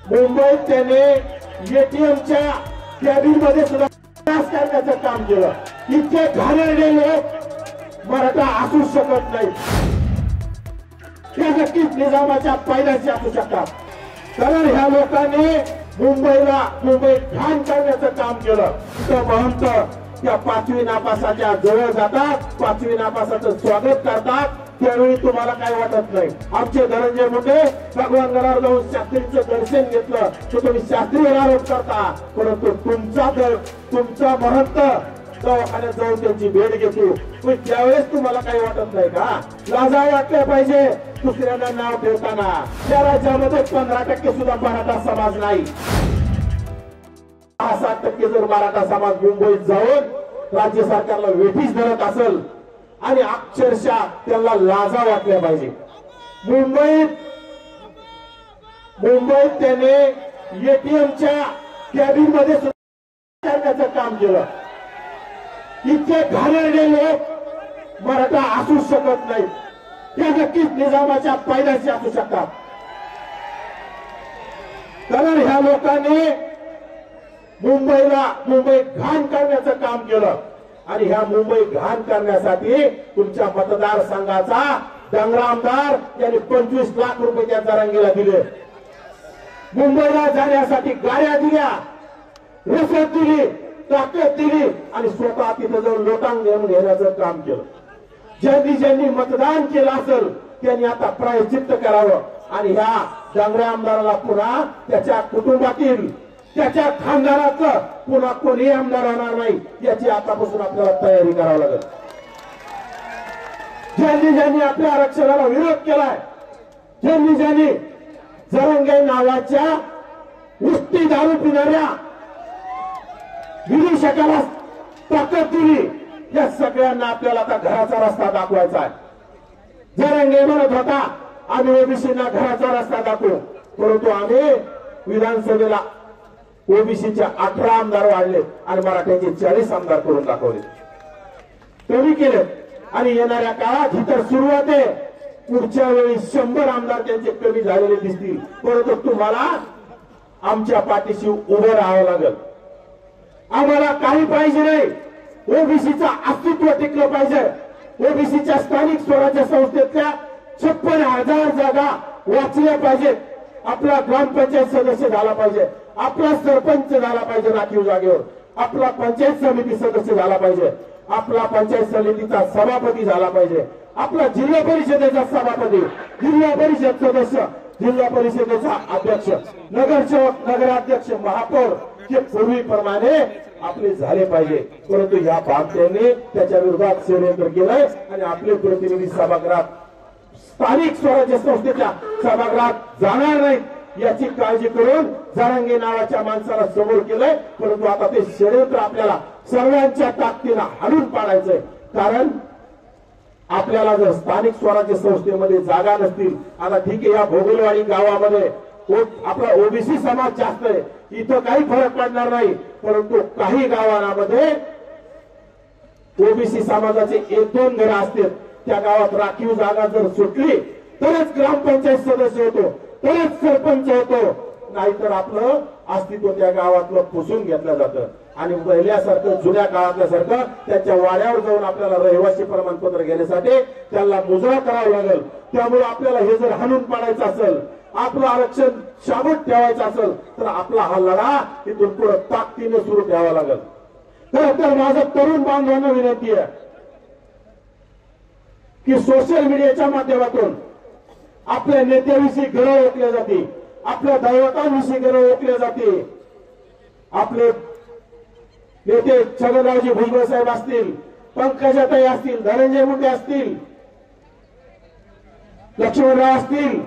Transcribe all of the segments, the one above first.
मुंबईत त्याने एटीएमच्या कॅबिन मध्ये सुद्धा करण्याचं काम केलं। इतके घाणेरडे लोक मराठा असू शकत नाही, ते नक्कीच निजामाच्या पायद्याचे असू शकतात। कारण ह्या लोकांनी मुंबईत घाण करण्याचं काम केलं। तो महंत त्या 5वी नापासाच्या जवळ जातात, 5वी नापासाचं स्वागत करतात, त्यावेळी तुम्हाला काय वाटत नाही। आमचे धनंजय मुंडे भगवान गडावर जाऊन शास्त्रीचं दर्शन घेतलं तर तुम्ही शास्त्रीवर आरोप करता, परंतु तुमचा महंत दवाखान्यात जाऊन त्यांची भेट घेतो, पण त्यावेळेस तुम्हाला काही वाटत नाही का? लाजा वाटल्या पाहिजे दुसऱ्यांना नाव ठेवताना। या राज्यामध्ये 15% सुद्धा मराठा समाज नाही। 6-7% जर मराठा समाज मुंबईत जाऊन राज्य सरकारला वेठीस धरत असेल आणि अक्षरशः त्यांना लाजा वाटल्या पाहिजे। मुंबईत त्याने एटीएमच्या कॅबिन मध्ये करण्याचं काम केलं। इतके घाणेरडे लोक मराठा असू शकत नाही, ते नक्कीच निजामाच्या पायद्याचे असू शकतात। कारण ह्या लोकांनी मुंबईत घाण करण्याचं काम केलं आणि ह्या मुंबई घाण करण्यासाठी तुमच्या मतदारसंघाचा डंगरा आमदार यांनी 25 लाख रुपये त्या जरांगीला दिले। मुंबईला जाण्यासाठी गाड्या दिल्या, रसद दिली, ताकद दिली आणि स्वतः तिथे जाऊन लोटांग घेण्याचं काम केलं। ज्यांनी मतदान केलं असेल त्यांनी आता प्रायश्चित्त करावं आणि ह्या डंगऱ्या आमदाराला पुन्हा त्याच्या कुटुंबातील त्याच्या खानदाराचं पुन्हा कोणी आमदार होणार नाही याची आतापासून आपल्याला तयारी करावी लागेल। ज्यांनी आपल्या आरक्षणाला विरोध केलाय, ज्यांनी जरंगे नावाच्या उष्टी दारू पिणाऱ्या विदेशकाला ताकद दिली, या सगळ्यांना आपल्याला आता घराचा रस्ता दाखवायचा आहे। जरंगे म्हणत होता आम्ही ओबीसींना घराचा रस्ता दाखवू, परंतु आम्ही विधानसभेला ओबीसीच्या 18 आमदार वाढले आणि मराठ्यांचे 40 आमदार करून दाखवले, कमी केले। आणि येणाऱ्या काळात ही तर सुरुवात आहे, पुढच्या वेळी 100 आमदार त्यांचे कमी झालेले दिसतील, परंतु तुम्हाला आमच्या पाठीशी उभं राहावं लागेल। आम्हाला काही पाहिजे नाही, ओबीसीचं अस्तित्व टिकलं पाहिजे। ओबीसीच्या स्थानिक स्वराज्य संस्थेतल्या 56,000 जागा वाचल्या पाहिजेत। आपला ग्रामपंचायत सदस्य झाला पाहिजे, आपला सरपंच झाला पाहिजे राखीव जागेवर, आपला पंचायत समिती सदस्य झाला पाहिजे, आपला पंचायत समितीचा सभापती झाला पाहिजे, आपला जिल्हा परिषदेचा सभापती, जिल्हा परिषद सदस्य, जिल्हा परिषदेचा अध्यक्ष, नगरसेवक, नगराध्यक्ष, महापौर हे पूर्वीप्रमाणे आपले झाले पाहिजे। परंतु या भामट्यांनी त्याच्या विरोधात षडयंत्र केलंय आणि आपले प्रतिनिधी सभागृहात स्थानिक स्वराज्य संस्थेच्या सभागृहात जाणार नाहीत याची काळजी करून जरांगे नावाच्या माणसाला समोर केलंय। परंतु आता ते षडयंत्र आपल्याला सर्वांच्या ताकदीनं हाणून पाडायचंय। कारण आपल्याला जर स्थानिक स्वराज्य संस्थेमध्ये जागा नसतील, आता ठीक आहे या भोगलवाडी गावामध्ये आपला ओबीसी समाज जास्त आहे, इथं काही फरक पडणार नाही, परंतु काही गावांमध्ये ओबीसी समाजाचे 1-2 घरं असतील, त्या गावात राखीव जागा जर सुटली तरच ग्रामपंचायत सदस्य होतो, तरच सरपंच होतो, नाहीतर आपलं अस्तित्व त्या गावातलं पुसून घेतलं जातं। आणि पहिल्यासारखं जुन्या काळातल्या सारखं त्यांच्या वाड्यावर जाऊन आपल्याला रहिवासी प्रमाणपत्र घेण्यासाठी त्यांना मुजरा करावं लागेल। त्यामुळे आपल्याला हे जर हाणून पाडायचं असेल, आपलं आरक्षण शाबूत ठेवायचं असेल तर आपला हा लढा इथून पुढे ताकदीने सुरू ठेवावा लागेल। तर माझं तरुण बांधवांना विनंती आहे की सोशल मीडियाच्या माध्यमातून आपल्या नेत्याविषयी गरज ओळखल्या जाते, आपल्या दैवतांविषयी गरज ओळखल्या जाते। आपले नेते छगनरावजी भुजबळ साहेब असतील, पंकजाताई असतील, धनंजय मुंडे असतील, लक्ष्मणराव असतील,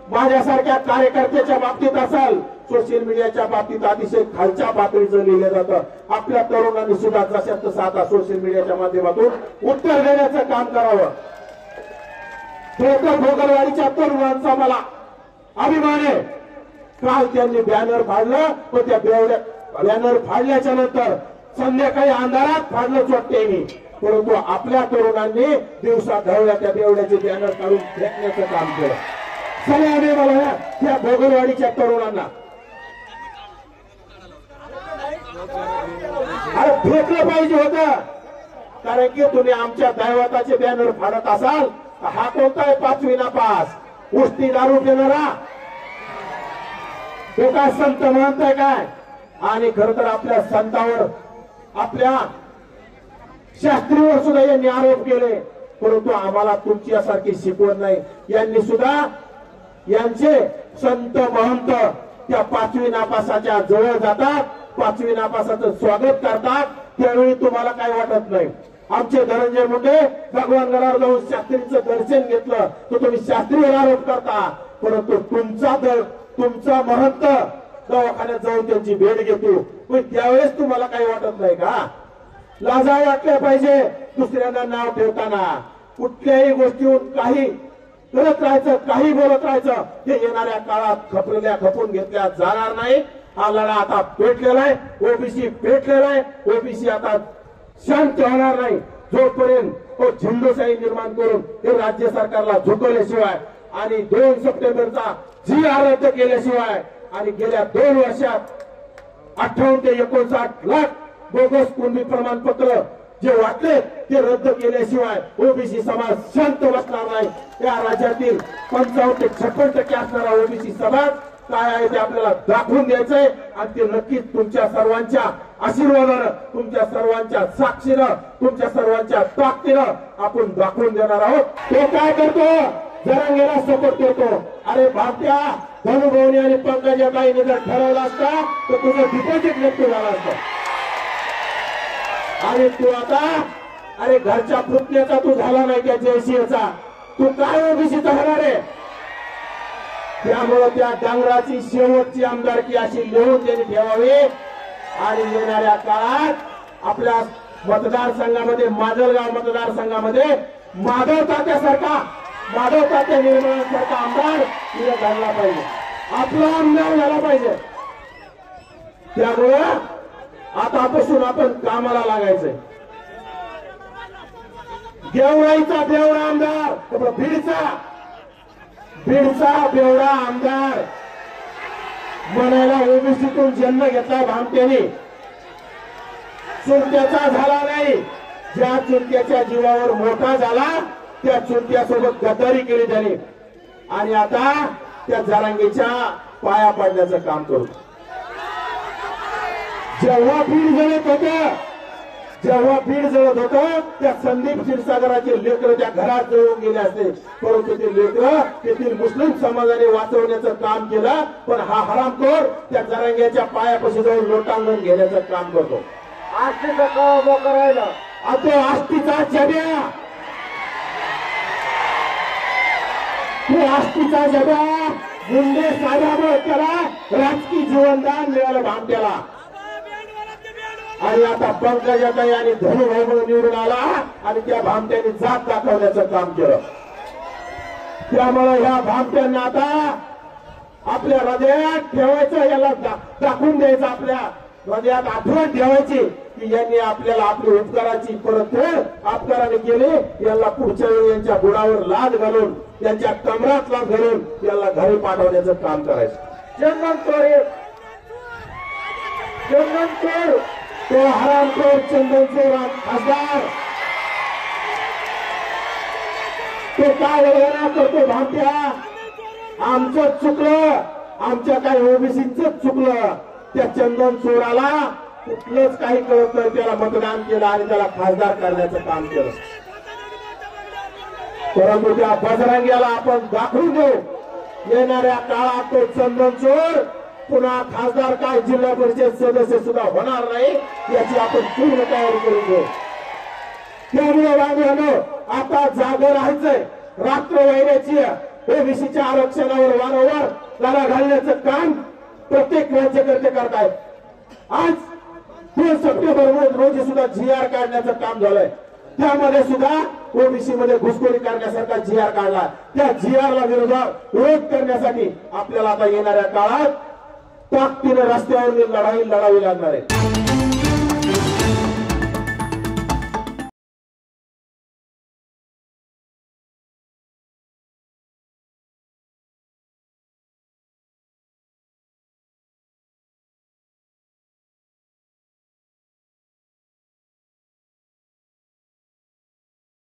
माझ्यासारख्या कार्यकर्त्याच्या बाबतीत असाल, सोशल मीडियाच्या बाबतीत अतिशय खालच्या पातळीचं लिहिलं जातं। आपल्या तरुणांनी सुद्धा जशात तसं आता सोशल मीडियाच्या माध्यमातून उत्तर देण्याचं काम करावं। भोगलवाडीच्या तरुणांचा मला अभिमान आहे। काल त्यांनी बॅनर फाडलं, पण त्या बॅनर फाडल्याच्या नंतर संध्याकाळी अंधारात फाडलं चोट्ट्यांनी, परंतु आपल्या तरुणांनी दिवसा ढवळ्या त्या बेवड्याचे बॅनर काढून फेकण्याचं काम केलं। सगळ्यांनी मला त्या भोगलवाडीच्या तरुणांना अरे फेकलं पाहिजे होतं, कारण की तुम्ही आमच्या दैवताचे बॅनर फाडत असाल. हा कोणता आहे 5वी नापास उष्टी दारू पिणारा? तो काय संत म्हणताय काय? आणि खर तर आपल्या संतावर, आपल्या शास्त्रीवर सुद्धा यांनी आरोप केले, परंतु आम्हाला तुमच्यासारखी शिकवण नाही. यांनी सुद्धा यांचे संत महंत त्या 5वी नापासाच्या जवळ जातात, 5वी नापासाचं स्वागत करतात, त्यावेळी तुम्हाला काय वाटत नाही. आमचे धनंजय मुंडे भगवान गडावर जाऊन शास्त्रीचं दर्शन घेतलं तर तुम्ही शास्त्रीवर आरोप करता, परंतु तुमचा महंत दवाखान्यात जाऊन त्यांची भेट घेतो, पण त्यावेळेस तुम्हाला काही वाटत नाही का? लाजा वाटल्या पाहिजे दुसऱ्यांना नाव ठेवताना. कुठल्याही गोष्टीहून काही करत राहायचं, काही बोलत राहायचं, हे येणाऱ्या काळात खपून घेतल्या जाणार नाही. हा लढा आता पेटलेला आहे, ओबीसी पेटलेला आहे. ओबीसी आता शांत होणार नाही जोपर्यंत तो झेंडूशाही निर्माण करून हे राज्य सरकारला झुकवल्याशिवाय आणि 2 सप्टेंबरचा GR रद्द केल्याशिवाय आणि गेल्या 2 वर्षात 58 ते 59 लाख बोगस कुणबी प्रमाणपत्र जे वाटले ते रद्द केल्याशिवाय ओबीसी समाज शांत बसणार नाही. या राज्यातील 55 ते 56% असणारा ओबीसी समाज काय आहे ते आपल्याला दाखवून द्यायचंय आणि ते नक्कीच तुमच्या सर्वांच्या आशीर्वादानं, तुमच्या सर्वांच्या साक्षीनं, तुमच्या सर्वांच्या ताकदीनं आपण दाखवून देणार आहोत. तो काय करतो? जरांगेला सपोर्ट करतो. अरे भारत्या धनुभाऊनी आणि पंकजाताईने जर ठरवलं असता तर तुझं डिपॉझिट नक्की झालं असतं. आणि तू आता अरे घरच्या पुतण्याचा तू झाला नाही त्या जयसिंहचा, तू काय ओबीसीचा होणार आहे? त्यामुळे त्या डांगराची शेवटची आमदारकी अशी लिहून त्यांनी ठेवावी आणि येणाऱ्या काळात आपल्या मतदारसंघामध्ये, माजलगाव मतदारसंघामध्ये माधव तात्या निर्मळासारखा आमदार तिथे घडला पाहिजे, आपला आमदार झाला पाहिजे. त्यामुळे आतापासून आपण कामाला लागायचंय. गेवराईचा बेवडा आमदार, बीडचा बेवडा आमदार म्हणायला ओबीसीतून जन्म घेतला भामट्याने, चुलत्याचा झाला नाही. ज्या चुलत्याच्या जीवावर मोठा झाला त्या चुलत्यासोबत गद्दारी केली त्याने आणि आता त्या जरांगेच्या पाया पडण्याचं काम करतो. जेव्हा बीड जळत होतं त्या संदीप क्षीरसागराचे लेकर त्या घरात जळून गेले असते, परंतु ते लेकर तेथील मुस्लिम समाजाने वाचवण्याचं काम केलं. पण हा हरामखोर त्या जरांग्याच्या पायापाशी जाऊन लोटांगण घेण्याचं काम करतो. आष्टीचा काळ मोकळा राहिला, आता आष्टीचा जब्या, तो आष्टीचा जब्या मुंडे साहेबांमुळे त्याला राजकीय जीवनदान मिळालं भामट्याला. आणि आता पंकजाताई आणि धनुभाऊ निवडून आला आणि त्या भामट्याने जात दाखवण्याचं काम केलं. त्यामुळे ह्या भामट्यांना आता आपल्या हृदयात ठेवायचं, याला दाखवून द्यायचं, आपल्या हृदयात आठवण ठेवायची की यांनी आपल्याला आपली उपकाराची परतफेड अपकाराने केली. यांना पुढच्या वेळी यांच्या बुडावर लाद घालून, त्यांच्या कमरात लाद घालून याला घरी पाठवण्याचं काम करायचं. चंदनचोर तो हरामखोर चंदनचोर खासदार तो काय वगैरे करतो भामट्या? आमचं चुकलं, आमच्या काही ओबीसीच चुकलं. त्या चंदनचोराला कुठलंच काही कळत नाही, त्याला मतदान केलं आणि त्याला खासदार करण्याचं काम केलं. परंतु त्या बजरंग्याला आपण दाखवून देऊ, येणाऱ्या काळात तो चंदनचोर पुन्हा खासदार काय जिल्हा परिषद सदस्य सुद्धा होणार नाही, याची आपण पूर्ण तयारी करून घेऊ. त्यामुळे बांधवांनो आता जागं राहायचंय, रात्र वाहिल्याची ओबीसीच्या आरक्षणावर वारंवार लढा घालण्याचं काम प्रत्येक राज्यकर्ते करतायत. आज 2 सप्टेंबर रोजी सुद्धा GR काढण्याचं काम झालंय. त्यामध्ये सुद्धा ओबीसी मध्ये घुसखोरी करण्यासारखा GR काढला. त्या GR ला विरोध करण्यासाठी आपल्याला आता येणाऱ्या काळात ताकदीने रस्त्यावर लढाई लढावी लागणार आहे.